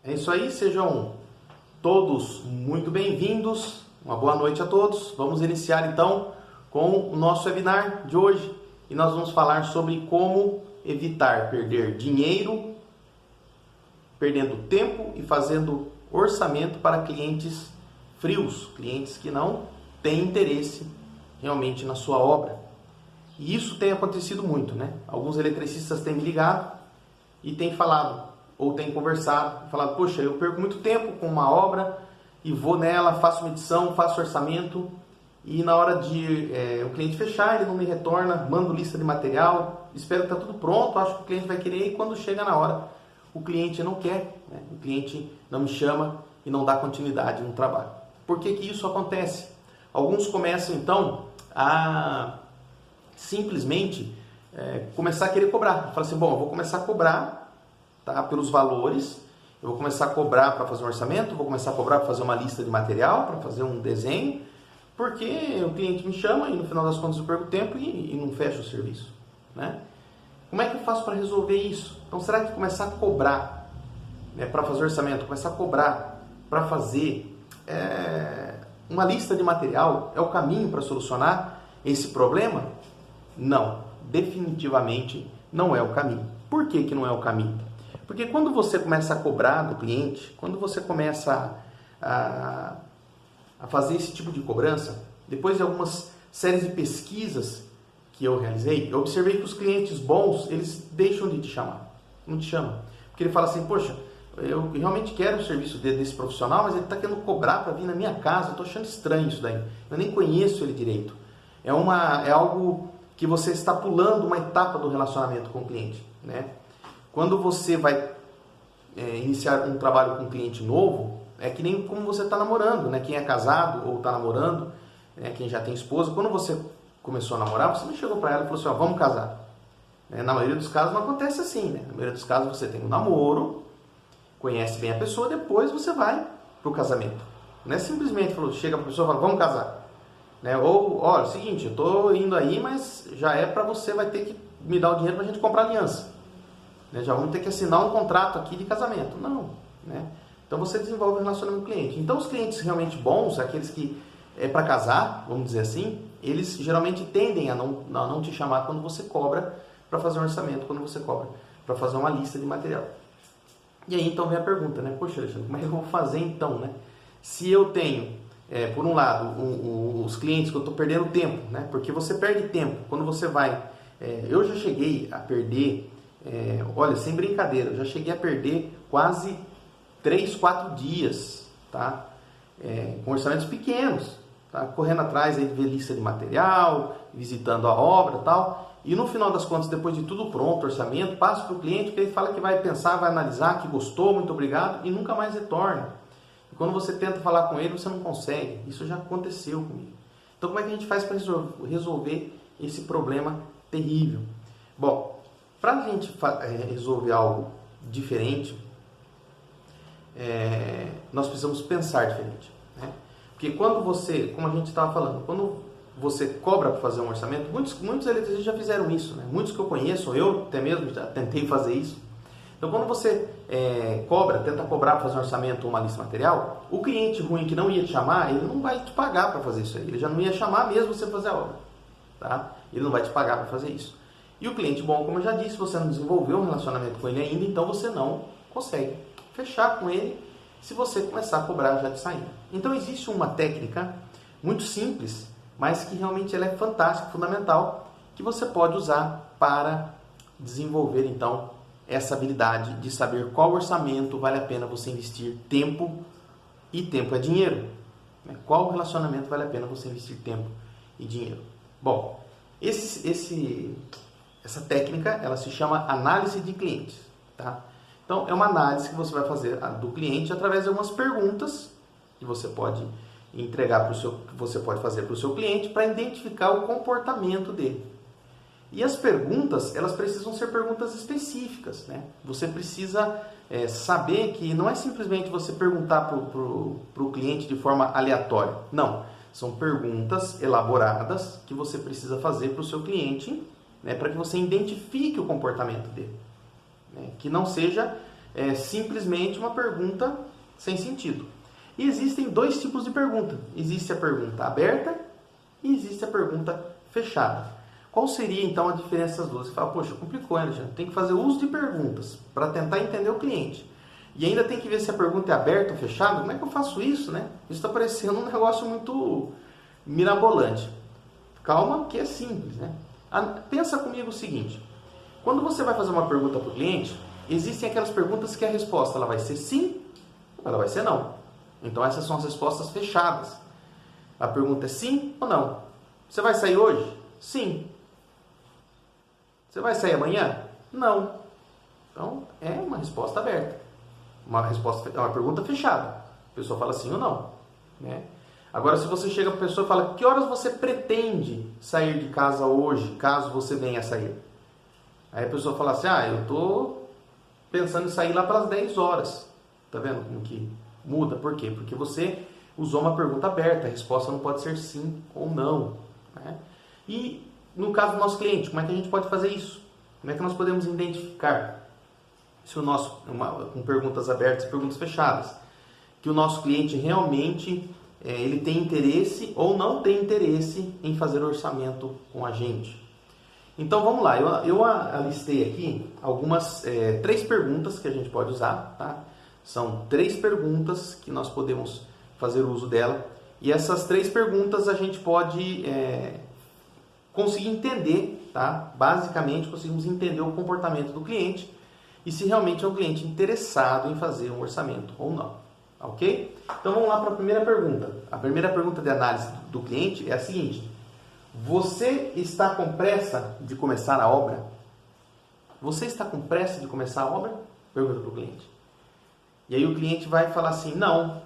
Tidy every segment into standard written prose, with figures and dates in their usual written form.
É isso aí, sejam todos muito bem-vindos. Uma boa noite a todos. Vamos iniciar então com o nosso webinar de hoje e nós vamos falar sobre como evitar perder dinheiro, perdendo tempo e fazendo orçamento para clientes frios, clientes que não têm interesse realmente na sua obra. E isso tem acontecido muito, né? Alguns eletricistas têm me ligado e têm falado, ou têm conversado, falado, poxa, eu perco muito tempo com uma obra e vou nela, faço medição, faço orçamento e na hora de o cliente fechar, ele não me retorna, mando lista de material, espero que está tudo pronto, acho que o cliente vai querer e quando chega na hora, o cliente não quer, né? O cliente não me chama e não dá continuidade no trabalho. Por que que isso acontece? Alguns começam então a simplesmente começar a querer cobrar. Fala assim, bom, eu vou começar a cobrar, tá, pelos valores, eu vou começar a cobrar para fazer um orçamento, vou começar a cobrar para fazer uma lista de material, para fazer um desenho, porque o cliente me chama e no final das contas eu perco tempo e não fecho o serviço, né? Como é que eu faço para resolver isso? Então, será que começar a cobrar, né, para fazer orçamento, começar a cobrar para fazer uma lista de material é o caminho para solucionar esse problema? Não, definitivamente não é o caminho. Por que que não é o caminho? Porque quando você começa a cobrar do cliente, quando você começa a fazer esse tipo de cobrança, depois de algumas séries de pesquisas que eu realizei, eu observei que os clientes bons, eles deixam de te chamar, não te chamam. Porque ele fala assim, poxa, eu realmente quero o serviço desse profissional, mas ele está querendo cobrar para vir na minha casa, eu estou achando estranho isso daí, eu nem conheço ele direito. É algo que você está pulando uma etapa do relacionamento com o cliente, né? Quando você vai iniciar um trabalho com um cliente novo, é que nem como você está namorando, né? Quem é casado ou está namorando, né? Quem já tem esposa, quando você começou a namorar, você não chegou para ela e falou assim, ó, vamos casar. Na maioria dos casos não acontece assim, né? Na maioria dos casos você tem um namoro, conhece bem a pessoa, depois você vai para o casamento. Não é simplesmente chega para a pessoa e fala, vamos casar. Né? Ou, olha, é o seguinte, eu estou indo aí, mas já é para você, vai ter que me dar o dinheiro para a gente comprar aliança. Né? Já vamos ter que assinar um contrato aqui de casamento. Não, né? Então você desenvolve um relacionamento com o cliente. Então os clientes realmente bons, aqueles que é para casar, vamos dizer assim, eles geralmente tendem a não te chamar quando você cobra para fazer um orçamento, quando você cobra para fazer uma lista de material. E aí então vem a pergunta, né? Poxa, Alexandre, como é que eu vou fazer então, né? Se eu tenho, por um lado, os clientes que eu estou perdendo tempo, né? Porque você perde tempo quando você vai... eu já cheguei a perder, olha, sem brincadeira, eu já cheguei a perder quase 3, 4 dias, tá? Com orçamentos pequenos, tá? Correndo atrás aí de ver lista de material, visitando a obra e tal. E no final das contas, depois de tudo pronto, orçamento, passa para o cliente, que ele fala que vai pensar, vai analisar, que gostou, muito obrigado, e nunca mais retorna. E quando você tenta falar com ele, você não consegue. Isso já aconteceu comigo. Então, como é que a gente faz para resolver esse problema terrível? Bom, para a gente resolver algo diferente, nós precisamos pensar diferente, né? Porque quando você, como a gente estava falando, quando você cobra para fazer um orçamento, muitos eletricistas já fizeram isso, né? Muitos que eu conheço, eu até mesmo já tentei fazer isso. Então, quando você tenta cobrar para fazer um orçamento ou uma lista de material, o cliente ruim que não ia te chamar, ele não vai te pagar para fazer isso aí. Ele já não ia chamar mesmo você fazer a obra, tá? Ele não vai te pagar para fazer isso. E o cliente bom, como eu já disse, você não desenvolveu um relacionamento com ele ainda, então você não consegue fechar com ele se você começar a cobrar já de saída. Então, existe uma técnica muito simples, mas que realmente ela é fantástica, fundamental, que você pode usar para desenvolver, então, essa habilidade de saber qual orçamento vale a pena você investir tempo, e tempo é dinheiro. Né? Qual relacionamento vale a pena você investir tempo e dinheiro? Bom, essa técnica, ela se chama análise de clientes, tá? Então, é uma análise que você vai fazer do cliente através de algumas perguntas que você pode entregar que você pode fazer para o seu cliente para identificar o comportamento dele. E as perguntas, elas precisam ser perguntas específicas, né? Você precisa saber que não é simplesmente você perguntar para o cliente de forma aleatória. Não, são perguntas elaboradas que você precisa fazer para o seu cliente, né, para que você identifique o comportamento dele. Né? Que não seja simplesmente uma pergunta sem sentido. E existem dois tipos de pergunta. Existe a pergunta aberta e existe a pergunta fechada. Qual seria então a diferença das duas? Você fala, poxa, complicou, né, gente? Tem que fazer uso de perguntas para tentar entender o cliente. E ainda tem que ver se a pergunta é aberta ou fechada. Como é que eu faço isso, né? Isso está parecendo um negócio muito mirabolante. Calma, que é simples, né? Pensa comigo o seguinte. Quando você vai fazer uma pergunta para o cliente, existem aquelas perguntas que a resposta ela vai ser sim ou ela vai ser não. Então essas são as respostas fechadas. A pergunta é sim ou não. Você vai sair hoje? Sim. Você vai sair amanhã? Não. Então é uma resposta aberta. Uma pergunta fechada. A pessoa fala sim ou não, né? Agora, se você chega para a pessoa e fala, que horas você pretende sair de casa hoje, caso você venha a sair? Aí a pessoa fala assim, eu estou pensando em sair lá pelas 10 horas. Tá vendo como que muda? Por quê? Porque você usou uma pergunta aberta, a resposta não pode ser sim ou não, né? E no caso do nosso cliente, como é que a gente pode fazer isso? Como é que nós podemos identificar se o nosso, com perguntas abertas e perguntas fechadas, que o nosso cliente realmente ele tem interesse ou não tem interesse em fazer orçamento com a gente? Então vamos lá, eu alistei aqui algumas 3 perguntas que a gente pode usar, tá? São 3 perguntas que nós podemos fazer uso dela, e essas 3 perguntas a gente pode conseguir entender, tá? Basicamente conseguimos entender o comportamento do cliente e se realmente é um cliente interessado em fazer um orçamento ou não, ok? Então vamos lá para a primeira pergunta. A primeira pergunta de análise do cliente é a seguinte: você está com pressa de começar a obra? Você está com pressa de começar a obra? Pergunta para o cliente. E aí o cliente vai falar assim, não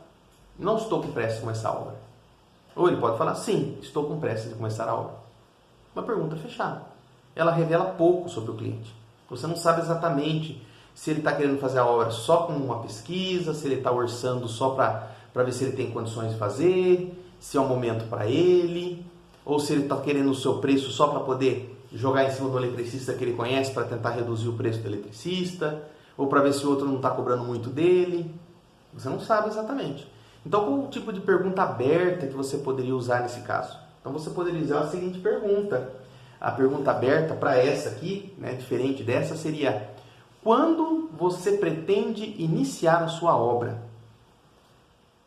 estou com pressa de começar a obra. Ou ele pode falar, sim, estou com pressa de começar a obra. Uma pergunta fechada. Ela revela pouco sobre o cliente. Você não sabe exatamente se ele está querendo fazer a obra só com uma pesquisa, se ele está orçando só para ver se ele tem condições de fazer, se é um momento para ele, ou se ele está querendo o seu preço só para poder jogar em cima do eletricista que ele conhece para tentar reduzir o preço do eletricista, ou para ver se o outro não está cobrando muito dele. Você não sabe exatamente. Então, qual o tipo de pergunta aberta que você poderia usar nesse caso? Então, você poderia usar a seguinte pergunta. A pergunta aberta para essa aqui, né, diferente dessa, seria: quando você pretende iniciar a sua obra?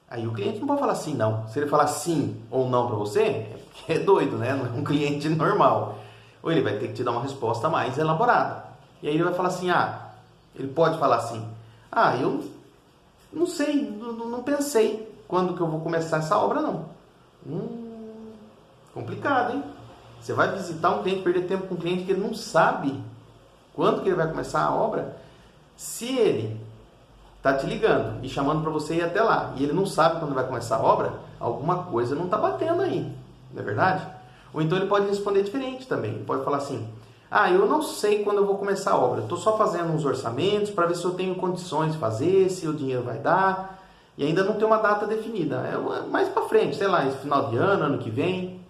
Aí o cliente não pode falar sim, não. Se ele falar sim ou não para você, é porque é doido, né? Não é um cliente normal. Ou ele vai ter que te dar uma resposta mais elaborada. E aí ele vai falar assim, ele pode falar assim, eu não sei, não pensei quando que eu vou começar essa obra, não. Complicado, hein? Você vai visitar um cliente, perder tempo com um cliente que ele não sabe quando que ele vai começar a obra. Se ele está te ligando e chamando para você ir até lá e ele não sabe quando vai começar a obra, alguma coisa não está batendo aí, não é verdade? Ou então ele pode responder diferente também. Ele pode falar assim, eu não sei quando eu vou começar a obra, eu estou só fazendo uns orçamentos para ver se eu tenho condições de fazer, se o dinheiro vai dar, e ainda não tem uma data definida. É mais para frente, sei lá, esse final de ano, ano que vem.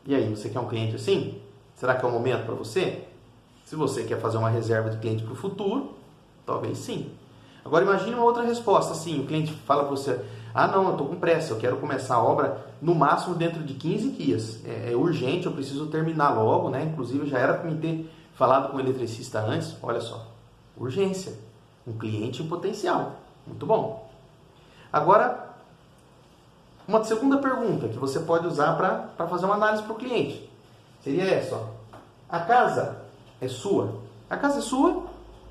E aí, você quer um cliente assim? Será que é o momento para você? Se você quer fazer uma reserva de cliente para o futuro, talvez sim. Agora imagine uma outra resposta, assim, o cliente fala para você, não, eu estou com pressa, eu quero começar a obra no máximo dentro de 15 dias. É urgente, eu preciso terminar logo, né? Inclusive, já era para me ter falado com o eletricista antes. Olha só, urgência, um cliente em potencial, muito bom. Agora, uma segunda pergunta que você pode usar para fazer uma análise para o cliente seria essa, ó. A casa é sua? A casa é sua?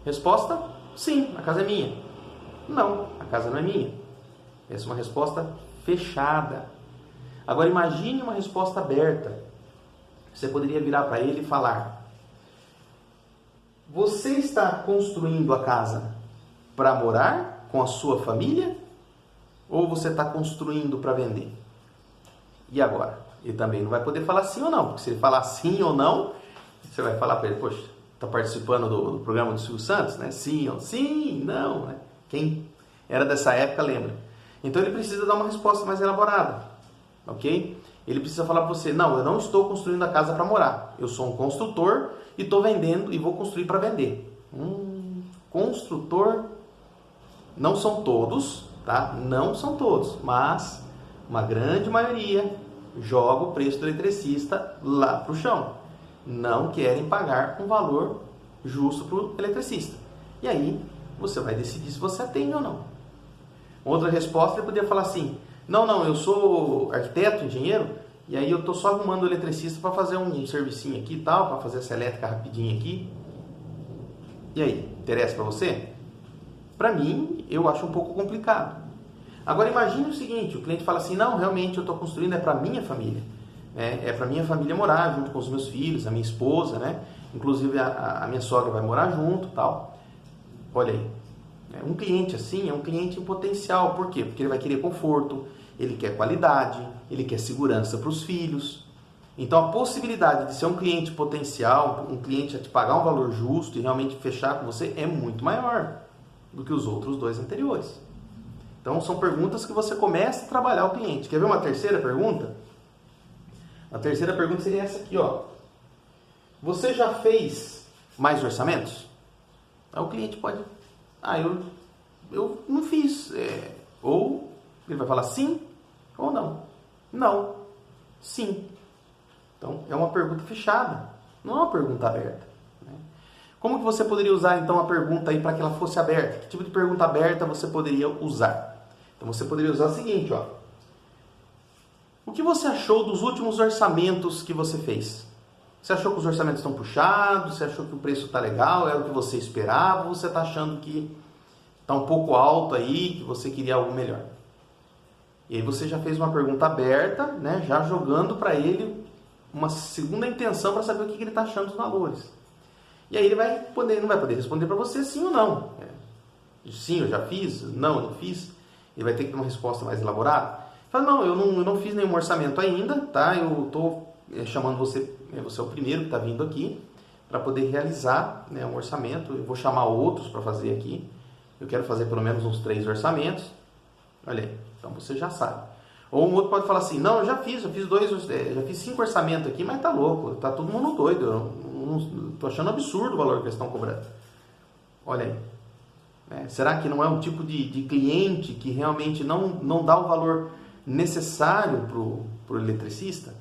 Resposta, sim, a casa é minha. Não, a casa não é minha. Essa é uma resposta fechada. Agora imagine uma resposta aberta. Você poderia virar para ele e falar: você está construindo a casa para morar com a sua família? Ou você está construindo para vender? E agora? Ele também não vai poder falar sim ou não, porque se ele falar sim ou não, você vai falar para ele, poxa, está participando do programa do Silvio Santos, né? Sim ou sim, não, né? Quem era dessa época lembra. Então ele precisa dar uma resposta mais elaborada, ok? Ele precisa falar para você, não, eu não estou construindo a casa para morar, eu sou um construtor e estou vendendo e vou construir para vender. Construtor Não são todos, tá? Não são todos, mas uma grande maioria joga o preço do eletricista lá para o chão. Não querem pagar um valor justo para o eletricista. E aí você vai decidir se você atende ou não. Outra resposta, ele poderia falar assim: não, eu sou arquiteto, engenheiro, e aí eu estou só arrumando o eletricista para fazer um servicinho aqui e tal, para fazer essa elétrica rapidinho aqui. E aí, interessa para você? Para mim, eu acho um pouco complicado. Agora imagine o seguinte: o cliente fala assim, não, realmente eu estou construindo, é para minha família. É para minha família morar junto com os meus filhos, a minha esposa, né? Inclusive a minha sogra vai morar junto, tal. Olha aí, um cliente assim é um cliente em potencial. Por quê? Porque ele vai querer conforto, ele quer qualidade, ele quer segurança para os filhos. Então a possibilidade de ser um cliente potencial, um cliente a te pagar um valor justo e realmente fechar com você é muito maior do que os outros dois anteriores. Então são perguntas que você começa a trabalhar o cliente. Quer ver uma terceira pergunta? A terceira pergunta seria essa aqui, ó. Você já fez mais orçamentos? Aí o cliente pode... eu não fiz. Ou ele vai falar sim ou não. Não. Sim. Então é uma pergunta fechada. Não é uma pergunta aberta. Né? Como que você poderia usar então a pergunta aí para que ela fosse aberta? Que tipo de pergunta aberta você poderia usar? Então você poderia usar o seguinte, ó. O que você achou dos últimos orçamentos que você fez? Você achou que os orçamentos estão puxados? Você achou que o preço está legal? Era o que você esperava? Ou você está achando que está um pouco alto aí, que você queria algo melhor? E aí você já fez uma pergunta aberta, né? Já jogando para ele uma segunda intenção para saber o que ele está achando dos valores. E aí ele não vai poder responder para você sim ou não. Sim, eu já fiz. Não, eu não fiz. Ele vai ter que ter uma resposta mais elaborada. Fala, não, eu não fiz nenhum orçamento ainda, tá? Eu estou chamando você, você é o primeiro que está vindo aqui, para poder realizar, né, um orçamento. Eu vou chamar outros para fazer aqui. Eu quero fazer pelo menos uns 3 orçamentos. Olha aí, então você já sabe. Ou um outro pode falar assim, não, eu já fiz 5 orçamentos aqui, mas tá louco, tá todo mundo doido. Eu tô achando absurdo o valor que eles estão cobrando. Olha aí. Será que não é um tipo de cliente que realmente não dá o valor necessário para o eletricista?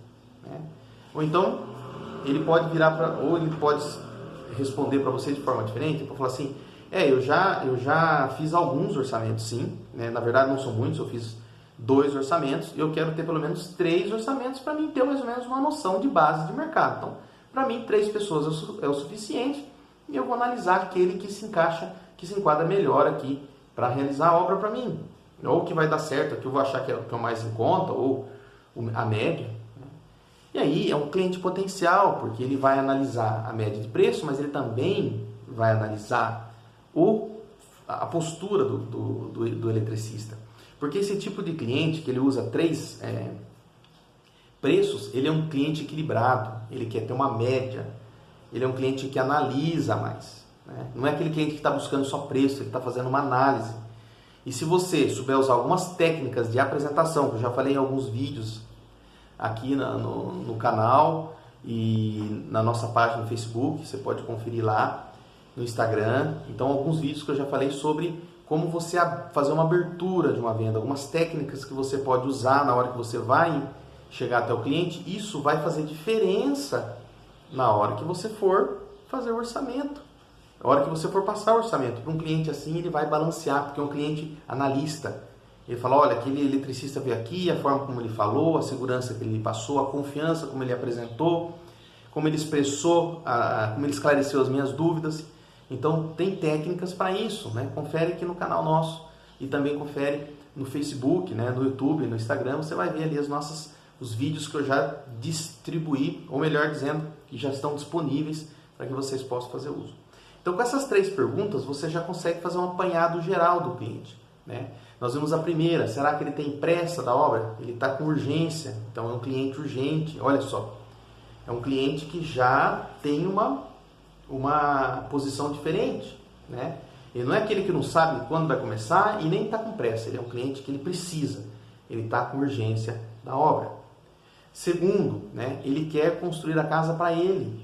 Ou então ele pode ou ele pode responder para você de forma diferente, para falar assim, eu já fiz alguns orçamentos sim, né? Na verdade não são muitos, eu fiz 2 orçamentos e eu quero ter pelo menos 3 orçamentos para mim ter mais ou menos uma noção de base de mercado. Então, para mim 3 pessoas é o suficiente e eu vou analisar aquele que se enquadra melhor aqui para realizar a obra para mim. Ou que vai dar certo, que eu vou achar que é o mais em conta, ou a média. E aí é um cliente potencial, porque ele vai analisar a média de preço, mas ele também vai analisar a postura do eletricista. Porque esse tipo de cliente, que ele usa 3 preços, ele é um cliente equilibrado, ele quer ter uma média, ele é um cliente que analisa mais. Não é aquele cliente que está buscando só preço, ele está fazendo uma análise. E se você souber usar algumas técnicas de apresentação, que eu já falei em alguns vídeos aqui no canal e na nossa página no Facebook, você pode conferir lá no Instagram. Então, alguns vídeos que eu já falei sobre como você fazer uma abertura de uma venda, algumas técnicas que você pode usar na hora que você vai chegar até o cliente. Isso vai fazer diferença na hora que você for fazer o orçamento. Na hora que você for passar o orçamento para um cliente assim, ele vai balancear, porque é um cliente analista. Ele fala, olha, aquele eletricista veio aqui, a forma como ele falou, a segurança que ele passou, a confiança como ele apresentou, como ele expressou, como ele esclareceu as minhas dúvidas. Então, tem técnicas para isso, né? Confere aqui no canal nosso e também confere no Facebook, né? No YouTube, no Instagram. Você vai ver ali os vídeos que eu já distribuí, ou melhor dizendo, que já estão disponíveis para que vocês possam fazer uso. Então, com essas 3 perguntas, você já consegue fazer um apanhado geral do cliente, né? Nós vimos a primeira, será que ele tem pressa da obra? Ele está com urgência, então é um cliente urgente. Olha só, é um cliente que já tem uma posição diferente, né? Ele não é aquele que não sabe quando vai começar e nem está com pressa, ele é um cliente que ele precisa, ele está com urgência da obra. Segundo, né, ele quer construir a casa para ele,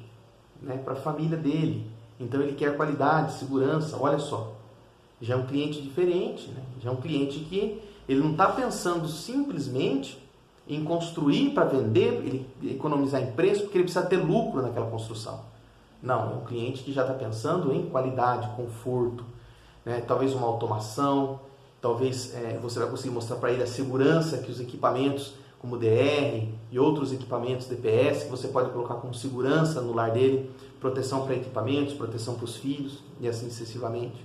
né, para a família dele. Então ele quer qualidade, segurança, olha só. já é um cliente diferente, né? Já é um cliente que ele não está pensando simplesmente em construir para vender, ele economizar em preço, porque ele precisa ter lucro naquela construção. Não, é um cliente que já está pensando em qualidade, conforto, né? Talvez uma automação, talvez você vai conseguir mostrar para ele a segurança que os equipamentos como DR e outros equipamentos DPS, que você pode colocar como segurança no lar dele, proteção para equipamentos, proteção para os filhos e assim sucessivamente.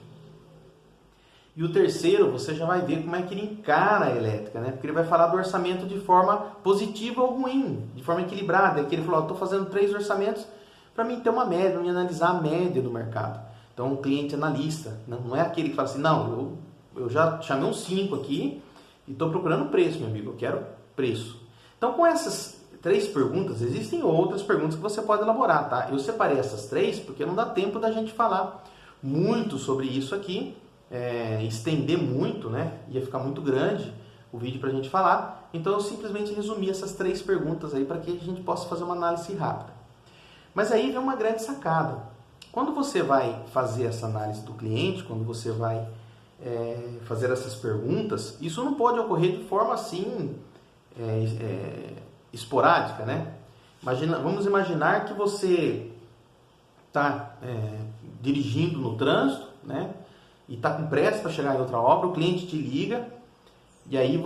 E o terceiro, você já vai ver como é que ele encara a elétrica, né? Porque ele vai falar do orçamento de forma positiva ou ruim, de forma equilibrada. É que ele falou, estou fazendo 3 orçamentos para mim ter uma média, para mim analisar a média do mercado. Então, um cliente analista, não é aquele que fala assim, não, eu já chamei uns 5 aqui e estou procurando preço, meu amigo, eu quero preço. Então, com essas 3 perguntas, existem outras perguntas que você pode elaborar, tá? Eu separei essas 3 porque não dá tempo da gente falar muito sobre isso aqui, estender muito, né? Ia ficar muito grande o vídeo para a gente falar. Então, eu simplesmente resumi essas 3 perguntas aí para que a gente possa fazer uma análise rápida. Mas aí vem uma grande sacada. Quando você vai fazer essa análise do cliente, quando você vai fazer essas perguntas, isso não pode ocorrer de forma assim esporádica, né? Vamos imaginar que você está dirigindo no trânsito, né? E está com pressa para chegar em outra obra, o cliente te liga e aí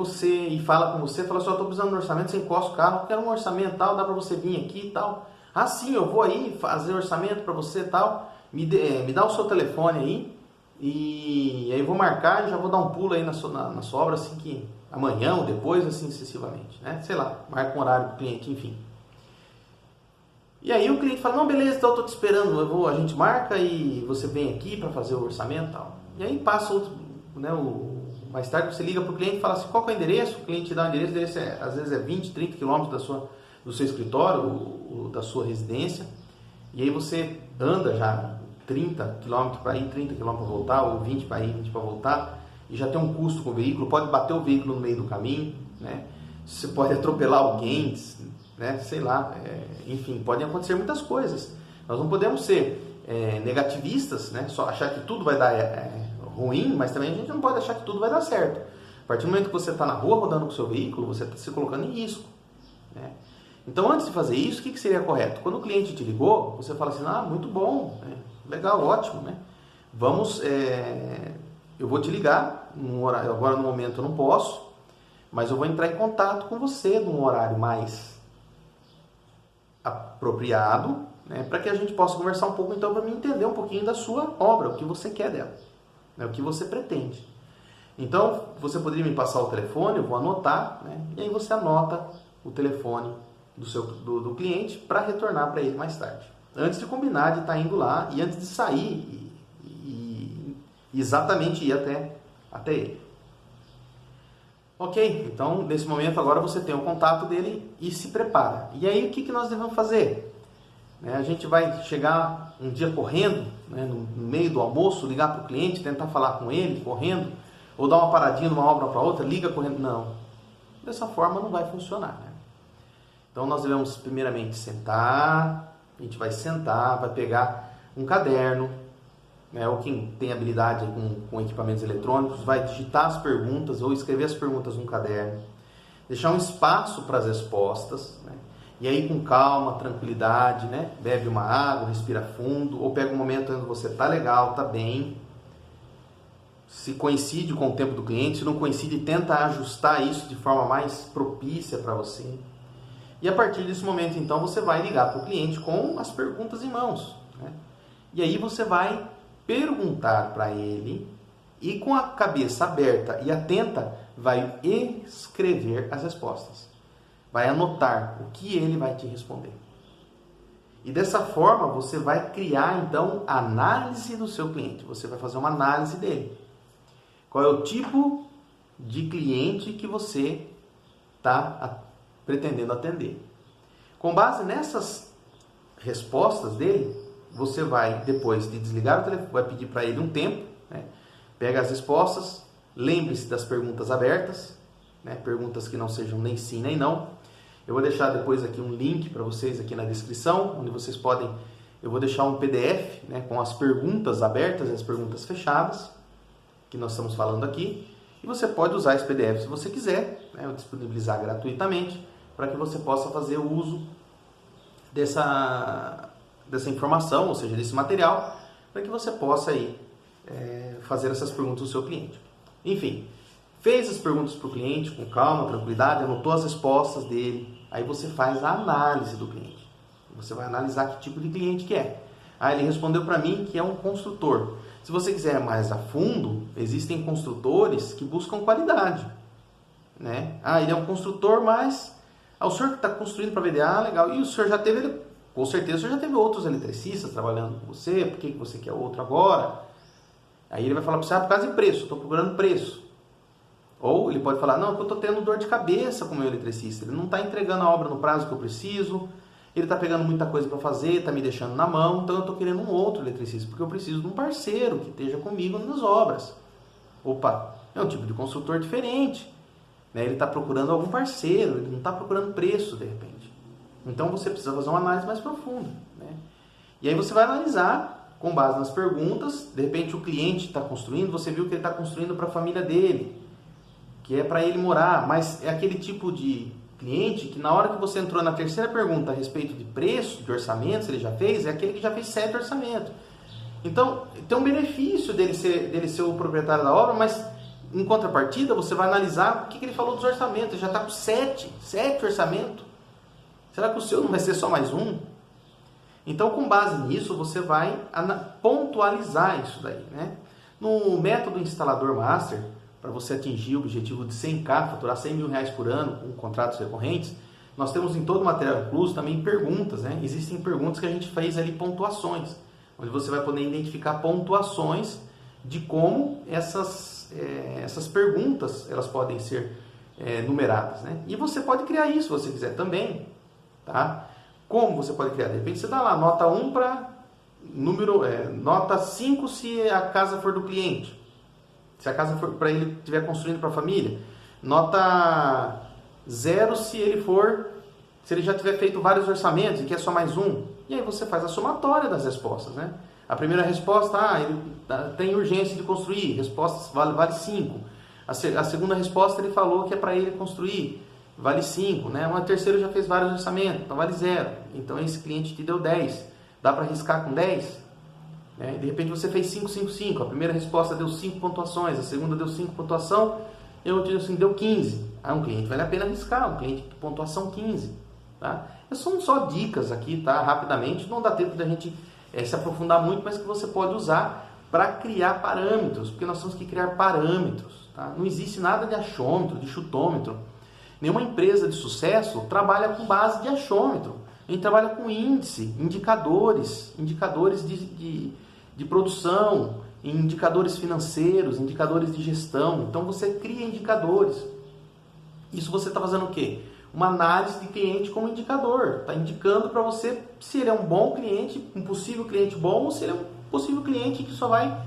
fala com você, fala assim, estou precisando de um orçamento, você encosta o carro, quero um orçamento tal, dá para você vir aqui e tal. Ah, sim, eu vou aí fazer orçamento para você e tal, me dá o seu telefone aí e aí eu vou marcar e já vou dar um pulo aí na sua obra assim que amanhã ou depois, assim sucessivamente, né? Sei lá, marca um horário para o cliente, enfim. E aí o cliente fala, não, beleza, então eu estou te esperando, a gente marca e você vem aqui para fazer o orçamento e tal. E aí passa outro, né, mais tarde você liga para o cliente e fala assim, qual que é o endereço? O cliente te dá o endereço, às vezes é 20, 30 quilômetros do seu escritório, da sua residência. E aí você anda já 30 quilômetros para ir, 30 quilômetros para voltar, ou 20 para ir, 20 para voltar. E já tem um custo com o veículo, pode bater o veículo no meio do caminho, né? Você pode atropelar alguém, né? Sei lá, enfim, podem acontecer muitas coisas. Nós não podemos ser negativistas, né? Só achar que tudo vai dar ruim, mas também a gente não pode achar que tudo vai dar certo. A partir do momento que você está na rua rodando com o seu veículo, você está se colocando em risco, né? Então, antes de fazer isso, o que seria correto? Quando o cliente te ligou, você fala assim, muito bom, legal, ótimo, né? Eu vou te ligar, agora no momento eu não posso, mas eu vou entrar em contato com você num horário mais apropriado, né, para que a gente possa conversar um pouco, então, para mim entender um pouquinho da sua obra, o que você quer dela, né, o que você pretende. Então, você poderia me passar o telefone, eu vou anotar, né, e aí você anota o telefone do cliente para retornar para ele mais tarde. Antes de combinar de estar indo lá e antes de sair e exatamente ir até ele. Ok, então nesse momento agora você tem o contato dele e se prepara. E aí o que nós devemos fazer? A gente vai chegar um dia correndo, né, no meio do almoço, ligar para o cliente, tentar falar com ele correndo, ou dar uma paradinha de uma obra para outra, liga correndo. Não, dessa forma não vai funcionar, né? Então nós devemos primeiramente sentar, a gente vai sentar, vai pegar um caderno, né, ou quem tem habilidade com equipamentos eletrônicos, vai digitar as perguntas ou escrever as perguntas num caderno, deixar um espaço para as respostas, né, e aí com calma, tranquilidade, né, bebe uma água, respira fundo, ou pega um momento onde você está legal, está bem, se coincide com o tempo do cliente, se não coincide, tenta ajustar isso de forma mais propícia para você. E a partir desse momento, então, você vai ligar para o cliente com as perguntas em mãos, né? E aí você vai perguntar para ele e com a cabeça aberta e atenta, vai escrever as respostas. Vai anotar o que ele vai te responder. E dessa forma, você vai criar, então, a análise do seu cliente. Você vai fazer uma análise dele. Qual é o tipo de cliente que você está pretendendo atender? Com base nessas respostas dele, você vai, depois de desligar o telefone, vai pedir para ele um tempo, né? Pega as respostas, lembre-se das perguntas abertas, né? Perguntas que não sejam nem sim nem não. Eu vou deixar depois aqui um link para vocês aqui na descrição, onde vocês podem, eu vou deixar um PDF, né, com as perguntas abertas e as perguntas fechadas. que nós estamos falando aqui, e você pode usar esse PDF se você quiser, né, disponibilizar gratuitamente, para que você possa fazer o uso dessa informação, ou seja, desse material, para que você possa aí, fazer essas perguntas ao seu cliente. Enfim, fez as perguntas para o cliente com calma, tranquilidade, anotou as respostas dele, aí você faz a análise do cliente. Você vai analisar que tipo de cliente que é. Ele respondeu para mim que é um construtor. Se você quiser mais a fundo, existem construtores que buscam qualidade, né? Ele é um construtor, mas o senhor que está construindo para vender, legal. E o senhor já teve, com certeza, o senhor já teve outros eletricistas trabalhando com você, por que você quer outro agora? Aí ele vai falar para você, por causa de preço, estou procurando preço. Ou ele pode falar, não, eu estou tendo dor de cabeça com o meu eletricista, ele não está entregando a obra no prazo que eu preciso, ele está pegando muita coisa para fazer, está me deixando na mão, então eu estou querendo um outro eletricista, porque eu preciso de um parceiro que esteja comigo nas obras. Opa, é um tipo de construtor diferente, né? Ele está procurando algum parceiro, ele não está procurando preço de repente. Então você precisa fazer uma análise mais profunda, né? E aí você vai analisar com base nas perguntas, de repente o cliente está construindo, você viu que ele está construindo para a família dele, que é para ele morar, mas é aquele tipo de cliente que na hora que você entrou na terceira pergunta a respeito de preço, de orçamento, se ele já fez, é aquele que já fez 7 orçamentos. Então, tem um benefício dele ser o proprietário da obra, mas em contrapartida você vai analisar o que ele falou dos orçamentos. Ele já está com 7 orçamentos. Será que o seu não vai ser só mais um? Então, com base nisso, você vai pontualizar isso daí, né? No método instalador master, para você atingir o objetivo de 100K, faturar 100 mil reais por ano com contratos recorrentes, nós temos em todo o material incluso também perguntas, né? Existem perguntas que a gente fez ali pontuações, onde você vai poder identificar pontuações de como essas perguntas elas podem ser numeradas, né? E você pode criar isso se você quiser também, tá? Como você pode criar? De repente você dá lá nota 1 para nota 5 se a casa for do cliente. Se a casa for para ele estiver construindo para a família, nota 0 se ele já tiver feito vários orçamentos e quer só mais um. E aí você faz a somatória das respostas, né? A primeira resposta, ele tem urgência de construir, resposta vale 5. A segunda resposta ele falou que é para ele construir, vale 5, né? Uma terceira já fez vários orçamentos, então vale 0. Então esse cliente te deu 10. Dá para arriscar com 10? De repente você fez 5, 5, 5. A primeira resposta deu 5 pontuações, a segunda deu 5 pontuação, deu 15. Um cliente vale a pena arriscar, um cliente de pontuação 15. Tá? São só dicas aqui, tá? Rapidamente, não dá tempo da gente se aprofundar muito, mas que você pode usar para criar parâmetros, porque nós temos que criar parâmetros. Tá? Não existe nada de achômetro, de chutômetro. Nenhuma empresa de sucesso trabalha com base de achômetro. A gente trabalha com índice, indicadores de produção, indicadores financeiros, indicadores de gestão. Então você cria indicadores. Isso você está fazendo o quê? Uma análise de cliente como indicador. Está indicando para você se ele é um bom cliente, um possível cliente bom, ou se ele é um possível cliente que só vai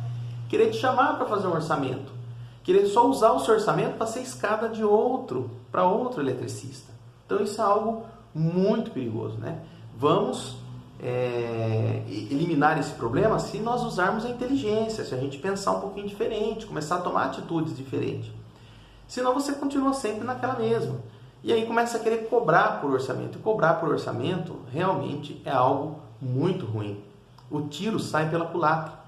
querer te chamar para fazer um orçamento. Querer só usar o seu orçamento para ser escada de outro, para outro eletricista. Então isso é algo muito perigoso, né? Vamos eliminar esse problema se nós usarmos a inteligência, se a gente pensar um pouquinho diferente, começar a tomar atitudes diferentes. Senão você continua sempre naquela mesma. E aí começa a querer cobrar por orçamento. E cobrar por orçamento realmente é algo muito ruim. O tiro sai pela culatra.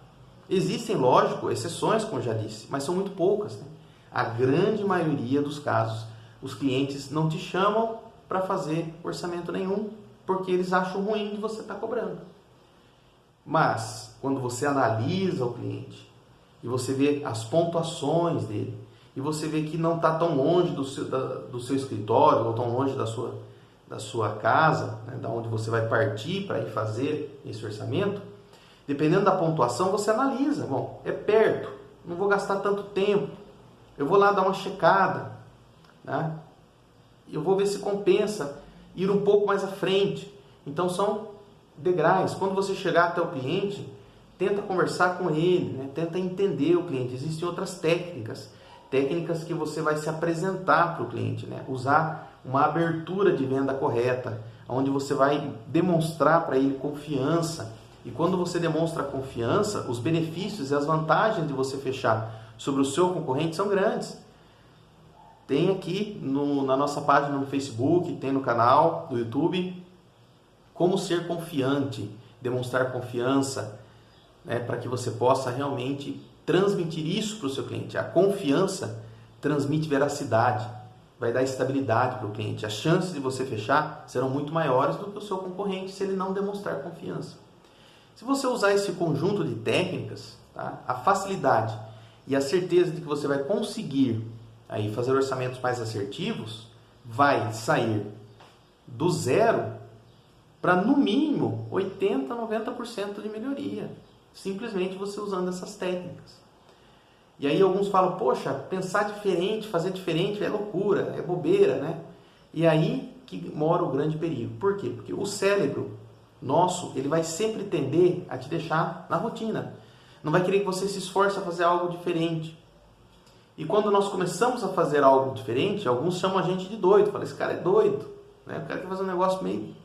Existem, lógico, exceções, como eu já disse, mas são muito poucas, né? A grande maioria dos casos, os clientes não te chamam para fazer orçamento nenhum, porque eles acham ruim de você estar cobrando. Mas, quando você analisa o cliente, e você vê as pontuações dele, e você vê que não está tão longe do seu escritório, ou tão longe da sua casa, né, da onde você vai partir para ir fazer esse orçamento, dependendo da pontuação, você analisa. Bom, é perto, não vou gastar tanto tempo, eu vou lá dar uma checada, né? Eu vou ver se compensa ir um pouco mais à frente. Então são degraus. Quando você chegar até o cliente, tenta conversar com ele, né? Tenta entender o cliente. Existem outras técnicas que você vai se apresentar para o cliente, né? Usar uma abertura de venda correta, onde você vai demonstrar para ele confiança. E quando você demonstra confiança, os benefícios e as vantagens de você fechar sobre o seu concorrente são grandes. Tem aqui na nossa página no Facebook, tem no canal do YouTube, como ser confiante, demonstrar confiança, né, para que você possa realmente transmitir isso para o seu cliente. A confiança transmite veracidade, vai dar estabilidade para o cliente. As chances de você fechar serão muito maiores do que o seu concorrente se ele não demonstrar confiança. Se você usar esse conjunto de técnicas, tá, a facilidade e a certeza de que você vai conseguir aí fazer orçamentos mais assertivos, vai sair do zero para no mínimo 80%, 90% de melhoria. Simplesmente você usando essas técnicas. E aí alguns falam, poxa, pensar diferente, fazer diferente é loucura, é bobeira, né? E aí que mora o grande perigo. Por quê? Porque o cérebro nosso, ele vai sempre tender a te deixar na rotina. Não vai querer que você se esforce a fazer algo diferente. E quando nós começamos a fazer algo diferente, alguns chamam a gente de doido. Falam, esse cara é doido, né? O cara quer fazer um negócio meio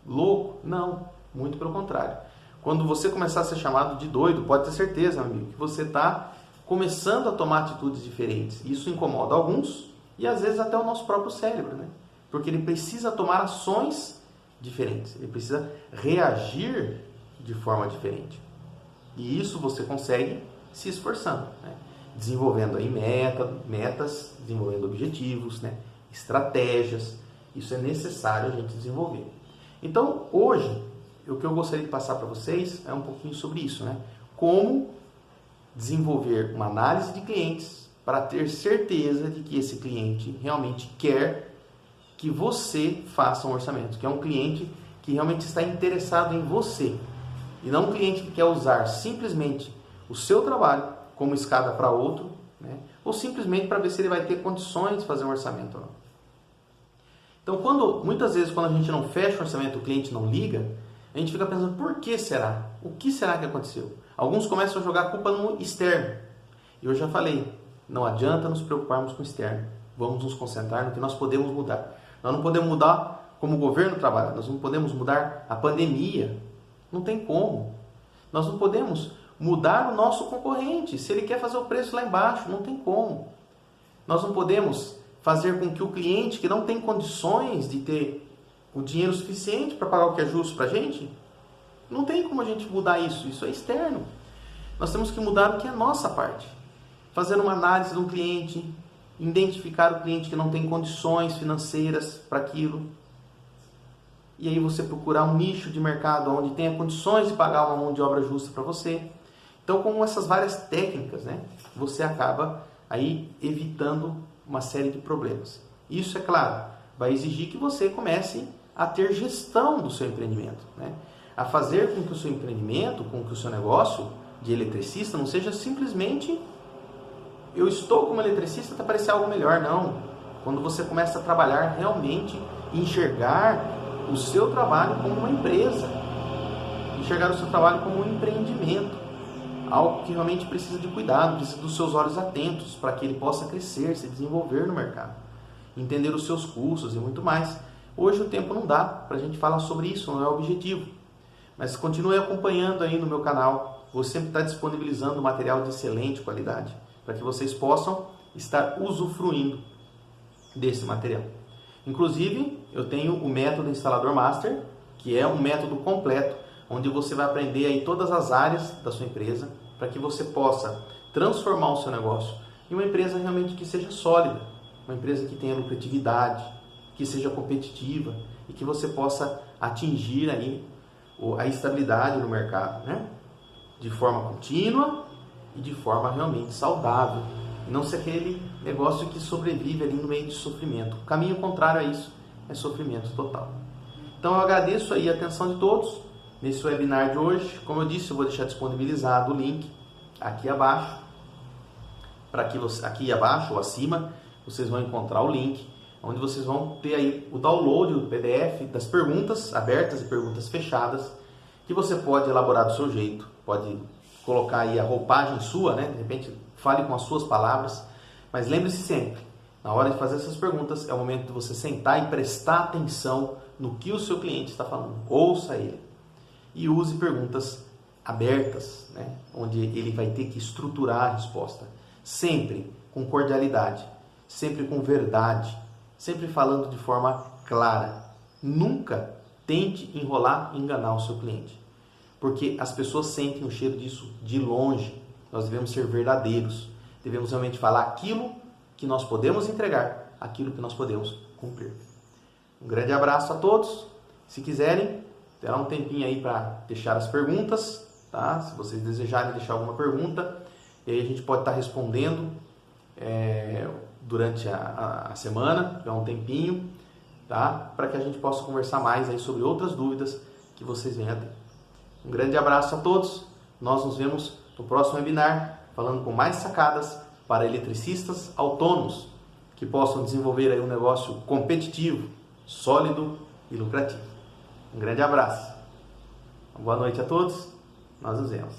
louco. Não, muito pelo contrário. Quando você começar a ser chamado de doido, pode ter certeza, meu amigo, que você está começando a tomar atitudes diferentes. Isso incomoda alguns e às vezes até o nosso próprio cérebro, né? Porque ele precisa tomar ações diferentes, ele precisa reagir de forma diferente. E isso você consegue se esforçando, né? Desenvolvendo aí metas, desenvolvendo objetivos, né? Estratégias. Isso é necessário a gente desenvolver. Então, hoje, o que eu gostaria de passar para vocês é um pouquinho sobre isso, né? Como desenvolver uma análise de clientes para ter certeza de que esse cliente realmente quer que você faça um orçamento, que é um cliente que realmente está interessado em você e não um cliente que quer usar simplesmente o seu trabalho como escada para outro, né? Ou simplesmente para ver se ele vai ter condições de fazer um orçamento ou não. Então, muitas vezes quando a gente não fecha o orçamento, o cliente não liga, a gente fica pensando, por que será? O que será que aconteceu? Alguns começam a jogar a culpa no externo. E eu já falei, não adianta nos preocuparmos com o externo. Vamos nos concentrar no que nós podemos mudar. Nós não podemos mudar como o governo trabalha. Nós não podemos mudar a pandemia. Não tem como. Nós não podemos mudar o nosso concorrente. Se ele quer fazer o preço lá embaixo, não tem como. Nós não podemos fazer com que o cliente que não tem condições de ter o dinheiro suficiente para pagar o que é justo para a gente, não tem como a gente mudar isso. Isso é externo. Nós temos que mudar o que é a nossa parte. Fazer uma análise de um cliente, identificar o cliente que não tem condições financeiras para aquilo. E aí você procurar um nicho de mercado onde tenha condições de pagar uma mão de obra justa para você. Então, com essas várias técnicas, né, você acaba aí evitando uma série de problemas. Isso, é claro, vai exigir que você comece a ter gestão do seu empreendimento, né? A fazer com que o seu empreendimento, com que o seu negócio de eletricista não seja simplesmente eu estou como eletricista para parecer algo melhor, não. Quando você começa a trabalhar realmente, enxergar o seu trabalho como uma empresa, enxergar o seu trabalho como um empreendimento, algo que realmente precisa de cuidado, precisa dos seus olhos atentos para que ele possa crescer, se desenvolver no mercado, entender os seus custos e muito mais. Hoje o tempo não dá para a gente falar sobre isso, não é o objetivo. Mas continue acompanhando aí no meu canal, vou sempre estar disponibilizando material de excelente qualidade, para que vocês possam estar usufruindo desse material. Inclusive, eu tenho o método Instalador Master, que é um método completo, onde você vai aprender aí todas as áreas da sua empresa, para que você possa transformar o seu negócio em uma empresa realmente que seja sólida, uma empresa que tenha lucratividade, que seja competitiva e que você possa atingir aí a estabilidade no mercado, né? De forma contínua e de forma realmente saudável. E não ser aquele negócio que sobrevive ali no meio de sofrimento. O caminho contrário a isso é sofrimento total. Então eu agradeço aí a atenção de todos nesse webinar de hoje. Como eu disse, eu vou deixar disponibilizado o link aqui abaixo. Aqui abaixo ou acima, vocês vão encontrar o link, onde vocês vão ter aí o download do PDF das perguntas abertas e perguntas fechadas, que você pode elaborar do seu jeito, pode colocar aí a roupagem sua, né? De repente fale com as suas palavras, mas lembre-se sempre, na hora de fazer essas perguntas, é o momento de você sentar e prestar atenção no que o seu cliente está falando. Ouça ele e use perguntas abertas, né? Onde ele vai ter que estruturar a resposta. sempre com cordialidade, sempre com verdade, sempre falando de forma clara. Nunca tente enrolar e enganar o seu cliente, porque as pessoas sentem o cheiro disso de longe. Nós devemos ser verdadeiros, devemos realmente falar aquilo que nós podemos entregar, aquilo que nós podemos cumprir. Um grande abraço a todos. Se quiserem, terá um tempinho aí para deixar as perguntas, tá? Se vocês desejarem deixar alguma pergunta, e aí a gente pode estar respondendo durante a semana, tiver um tempinho, tá? Para que a gente possa conversar mais aí sobre outras dúvidas que vocês venham a ter. Um grande abraço a todos. Nós nos vemos no próximo webinar, falando com mais sacadas para eletricistas autônomos que possam desenvolver aí um negócio competitivo, sólido e lucrativo. Um grande abraço. Uma boa noite a todos. Nós nos vemos.